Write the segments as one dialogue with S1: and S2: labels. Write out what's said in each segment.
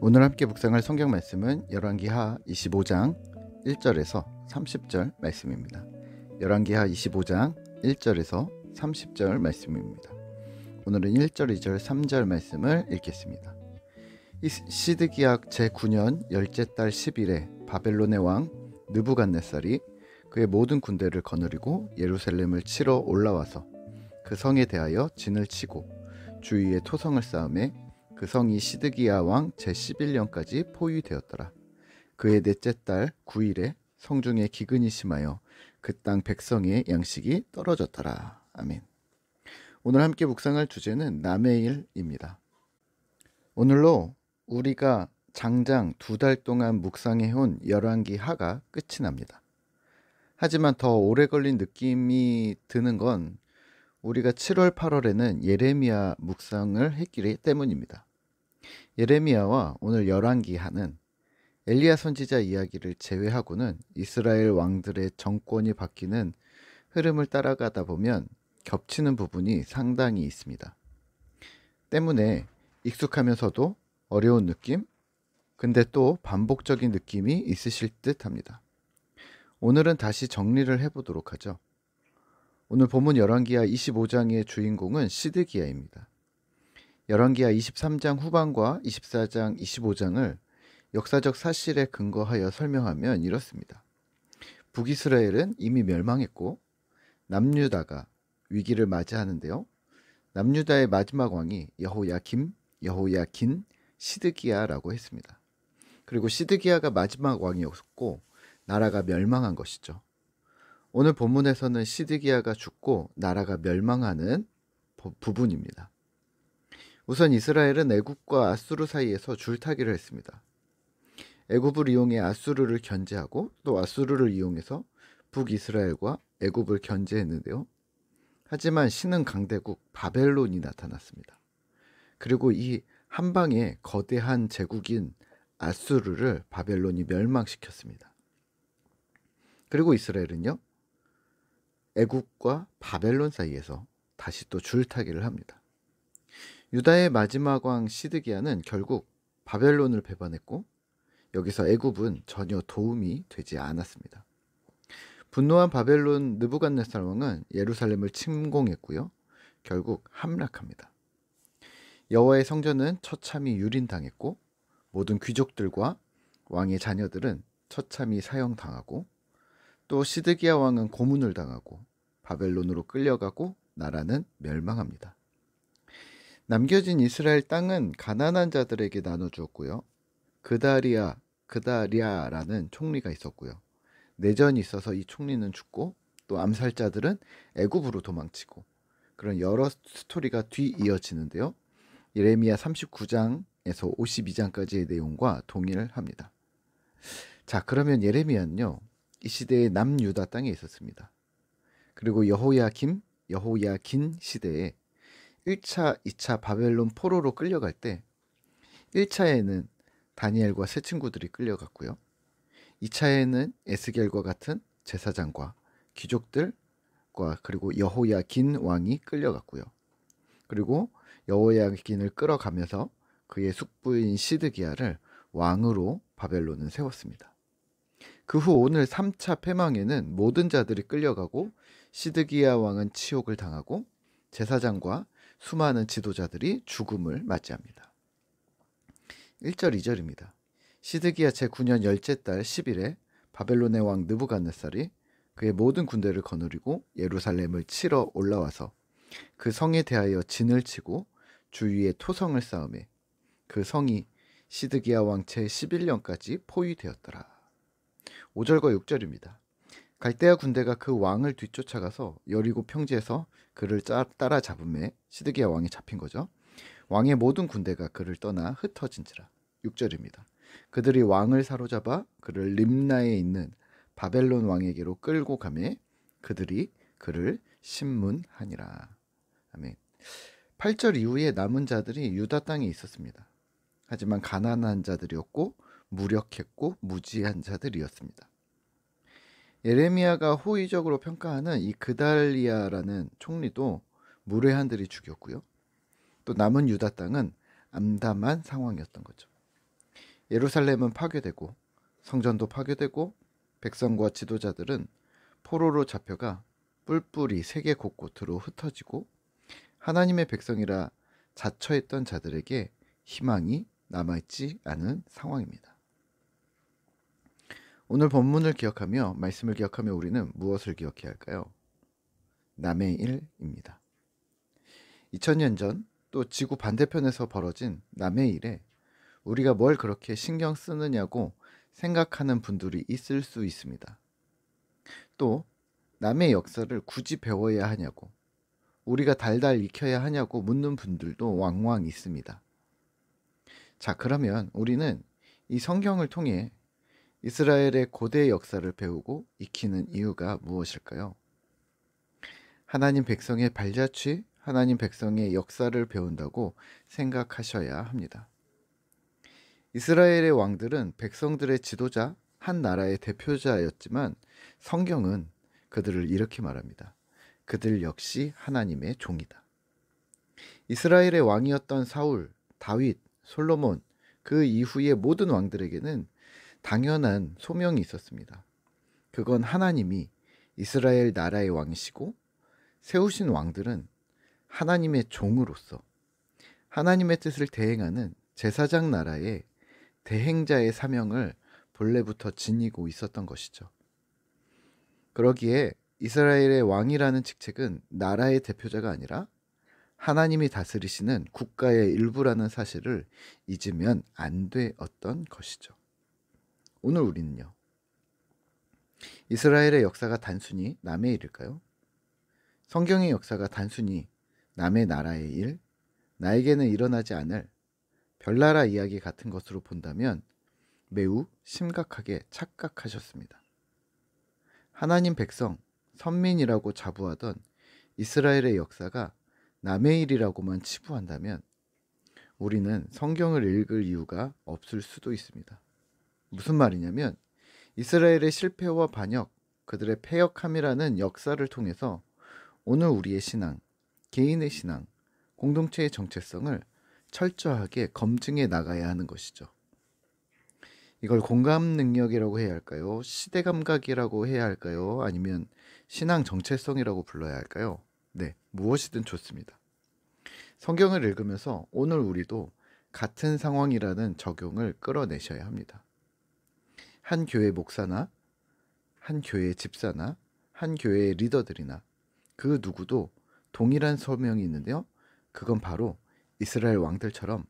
S1: 오늘 함께 묵상할 성경 말씀은 열왕기하 25장 1절에서 30절 말씀입니다. 열왕기하 25장 1절에서 30절 말씀입니다. 오늘은 1절, 2절, 3절 말씀을 읽겠습니다. 시드기야 제9년 열째 달 10일에 바벨론의 왕 느부갓네살이 그의 모든 군대를 거느리고 예루살렘을 치러 올라와서 그 성에 대하여 진을 치고 주위에 토성을 쌓음에 그 성이 시드기야 왕 제11년까지 포위되었더라. 그의 넷째 달 9일에 성중에 기근이 심하여 그 땅 백성의 양식이 떨어졌더라. 아멘. 오늘 함께 묵상할 주제는 남의 일입니다. 오늘로 우리가 장장 2달 동안 묵상해온 열왕기하가 끝이 납니다. 하지만 더 오래 걸린 느낌이 드는 건 우리가 7월, 8월에는 예레미야 묵상을 했기 때문입니다. 예레미야와 오늘 열왕기하는 엘리야 선지자 이야기를 제외하고는 이스라엘 왕들의 정권이 바뀌는 흐름을 따라가다 보면 겹치는 부분이 상당히 있습니다. 때문에 익숙하면서도 어려운 느낌, 근데 또 반복적인 느낌이 있으실 듯 합니다. 오늘은 다시 정리를 해보도록 하죠. 오늘 본문 열왕기하 25장의 주인공은 시드기야입니다. 열왕기하 23장 후반과 24장 25장을 역사적 사실에 근거하여 설명하면 이렇습니다. 북이스라엘은 이미 멸망했고 남유다가 위기를 맞이하는데요. 남유다의 마지막 왕이 여호야긴, 시드기야라고 했습니다. 그리고 시드기야가 마지막 왕이었고 나라가 멸망한 것이죠. 오늘 본문에서는 시드기야가 죽고 나라가 멸망하는 부분입니다. 우선 이스라엘은 애굽과 아수르 사이에서 줄타기를 했습니다. 애굽을 이용해 아수르를 견제하고 또 아수르를 이용해서 북이스라엘과 애굽을 견제했는데요. 하지만 신흥 강대국 바벨론이 나타났습니다. 그리고 이 한방에 거대한 제국인 아수르를 바벨론이 멸망시켰습니다. 그리고 이스라엘은요, 애굽과 바벨론 사이에서 다시 또 줄타기를 합니다. 유다의 마지막 왕 시드기야는 결국 바벨론을 배반했고 여기서 애굽은 전혀 도움이 되지 않았습니다. 분노한 바벨론 느부갓네살 왕은 예루살렘을 침공했고요. 결국 함락합니다. 여호와의 성전은 처참히 유린당했고 모든 귀족들과 왕의 자녀들은 처참히 사형당하고 또 시드기야 왕은 고문을 당하고 바벨론으로 끌려가고 나라는 멸망합니다. 남겨진 이스라엘 땅은 가난한 자들에게 나눠주었고요. 그다리아라는 총리가 있었고요. 내전이 있어서 이 총리는 죽고 또 암살자들은 애굽으로 도망치고 그런 여러 스토리가 뒤이어지는데요. 예레미야 39장에서 52장까지의 내용과 동일합니다. 자, 그러면 예레미야는요, 이 시대의 남유다 땅에 있었습니다. 그리고 여호야긴 시대에 1차, 2차 바벨론 포로로 끌려갈 때 1차에는 다니엘과 세 친구들이 끌려갔고요. 2차에는 에스겔과 같은 제사장과 귀족들과 그리고 여호야긴 왕이 끌려갔고요. 그리고 여호야긴을 끌어가면서 그의 숙부인 시드기야를 왕으로 바벨론은 세웠습니다. 그 후 오늘 3차 패망에는 모든 자들이 끌려가고 시드기야 왕은 치욕을 당하고 제사장과 수많은 지도자들이 죽음을 맞이합니다. 1절 2절입니다. 시드기야 제9년 열째 달 10일에 바벨론의 왕 느부갓네살이 그의 모든 군대를 거느리고 예루살렘을 치러 올라와서 그 성에 대하여 진을 치고 주위에 토성을 쌓음에 그 성이 시드기야 왕 제11년까지 포위되었더라. 5절과 6절입니다. 갈대아 군대가 그 왕을 뒤쫓아가서 여리고 평지에서 그를 따라잡음에 시드기야 왕이 잡힌 거죠. 왕의 모든 군대가 그를 떠나 흩어진지라. 6절입니다. 그들이 왕을 사로잡아 그를 림나에 있는 바벨론 왕에게로 끌고 가매 그들이 그를 신문하니라. 아멘. 8절 이후에 남은 자들이 유다 땅에 있었습니다. 하지만 가난한 자들이었고 무력했고 무지한 자들이었습니다. 예레미야가 호의적으로 평가하는 이 그달리아라는 총리도 무례한들이 죽였고요. 또 남은 유다 땅은 암담한 상황이었던 거죠. 예루살렘은 파괴되고 성전도 파괴되고 백성과 지도자들은 포로로 잡혀가 뿔뿔이 세계 곳곳으로 흩어지고 하나님의 백성이라 자처했던 자들에게 희망이 남아있지 않은 상황입니다. 오늘 본문을 기억하며 말씀을 기억하며 우리는 무엇을 기억해야 할까요? 남의 일입니다. 2000년 전 또 지구 반대편에서 벌어진 남의 일에 우리가 뭘 그렇게 신경 쓰느냐고 생각하는 분들이 있을 수 있습니다. 또 남의 역사를 굳이 배워야 하냐고, 우리가 달달 익혀야 하냐고 묻는 분들도 왕왕 있습니다. 자, 그러면 우리는 이 성경을 통해 이스라엘의 고대 역사를 배우고 익히는 이유가 무엇일까요? 하나님 백성의 발자취, 하나님 백성의 역사를 배운다고 생각하셔야 합니다. 이스라엘의 왕들은 백성들의 지도자, 한 나라의 대표자였지만 성경은 그들을 이렇게 말합니다. 그들 역시 하나님의 종이다. 이스라엘의 왕이었던 사울, 다윗, 솔로몬, 그 이후의 모든 왕들에게는 당연한 소명이 있었습니다. 그건 하나님이 이스라엘 나라의 왕이시고 세우신 왕들은 하나님의 종으로서 하나님의 뜻을 대행하는 제사장 나라의 대행자의 사명을 본래부터 지니고 있었던 것이죠. 그러기에 이스라엘의 왕이라는 직책은 나라의 대표자가 아니라 하나님이 다스리시는 국가의 일부라는 사실을 잊으면 안 되었던 것이죠. 오늘 우리는요, 이스라엘의 역사가 단순히 남의 일일까요? 성경의 역사가 단순히 남의 나라의 일, 나에게는 일어나지 않을 별나라 이야기 같은 것으로 본다면 매우 심각하게 착각하셨습니다. 하나님 백성, 선민이라고 자부하던 이스라엘의 역사가 남의 일이라고만 치부한다면 우리는 성경을 읽을 이유가 없을 수도 있습니다. 무슨 말이냐면 이스라엘의 실패와 반역, 그들의 패역함이라는 역사를 통해서 오늘 우리의 신앙, 개인의 신앙, 공동체의 정체성을 철저하게 검증해 나가야 하는 것이죠. 이걸 공감 능력이라고 해야 할까요? 시대 감각이라고 해야 할까요? 아니면 신앙 정체성이라고 불러야 할까요? 네, 무엇이든 좋습니다. 성경을 읽으면서 오늘 우리도 같은 상황이라는 적용을 끌어내셔야 합니다. 한 교회 목사나 한 교회 집사나 한 교회의 리더들이나 그 누구도 동일한 소명이 있는데요. 그건 바로 이스라엘 왕들처럼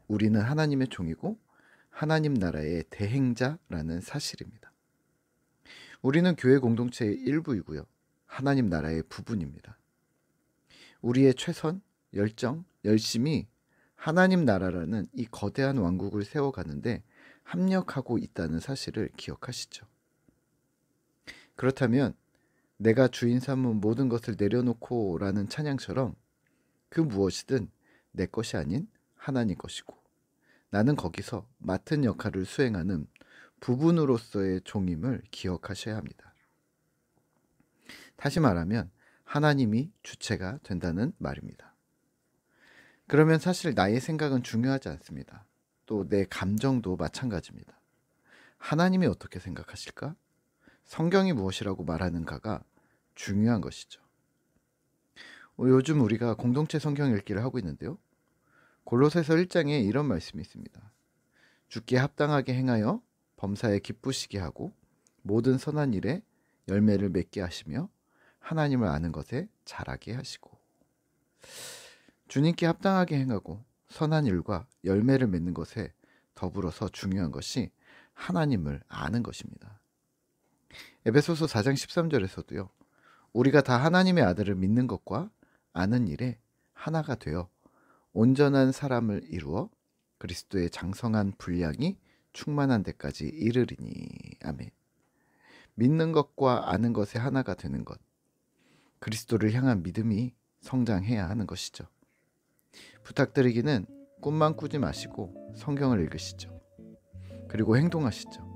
S1: 우리는 하나님의 종이고 하나님 나라의 대행자라는 사실입니다. 우리는 교회 공동체의 일부이고요. 하나님 나라의 부분입니다. 우리의 최선, 열정, 열심이 하나님 나라라는 이 거대한 왕국을 세워가는데 합력하고 있다는 사실을 기억하시죠. 그렇다면 내가 주인 삼은 모든 것을 내려놓고 라는 찬양처럼 그 무엇이든 내 것이 아닌 하나님 것이고 나는 거기서 맡은 역할을 수행하는 부분으로서의 종임을 기억하셔야 합니다. 다시 말하면 하나님이 주체가 된다는 말입니다. 그러면 사실 나의 생각은 중요하지 않습니다. 또 내 감정도 마찬가지입니다. 하나님이 어떻게 생각하실까? 성경이 무엇이라고 말하는가가 중요한 것이죠. 요즘 우리가 공동체 성경 읽기를 하고 있는데요. 골로새서 1장에 이런 말씀이 있습니다. 주께 합당하게 행하여 범사에 기쁘시게 하고 모든 선한 일에 열매를 맺게 하시며 하나님을 아는 것에 자라게 하시고. 주님께 합당하게 행하고 선한 일과 열매를 맺는 것에 더불어서 중요한 것이 하나님을 아는 것입니다. 에베소서 4장 13절에서도요. 우리가 다 하나님의 아들을 믿는 것과 아는 일에 하나가 되어 온전한 사람을 이루어 그리스도의 장성한 분량이 충만한 데까지 이르리니. 아멘. 믿는 것과 아는 것에 하나가 되는 것. 그리스도를 향한 믿음이 성장해야 하는 것이죠. 부탁드리기는 꿈만 꾸지 마시고 성경을 읽으시죠. 그리고 행동하시죠.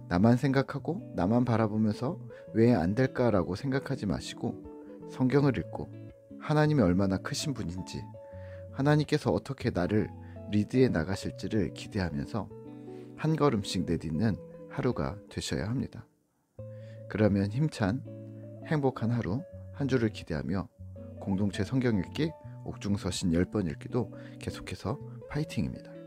S1: 나만 생각하고 나만 바라보면서 왜 안 될까라고 생각하지 마시고 성경을 읽고 하나님이 얼마나 크신 분인지 하나님께서 어떻게 나를 리드해 나가실지를 기대하면서 한 걸음씩 내딛는 하루가 되셔야 합니다. 그러면 힘찬 행복한 하루 한 주를 기대하며 공동체 성경 읽기, 옥중서신 10번 읽기도 계속해서 파이팅입니다.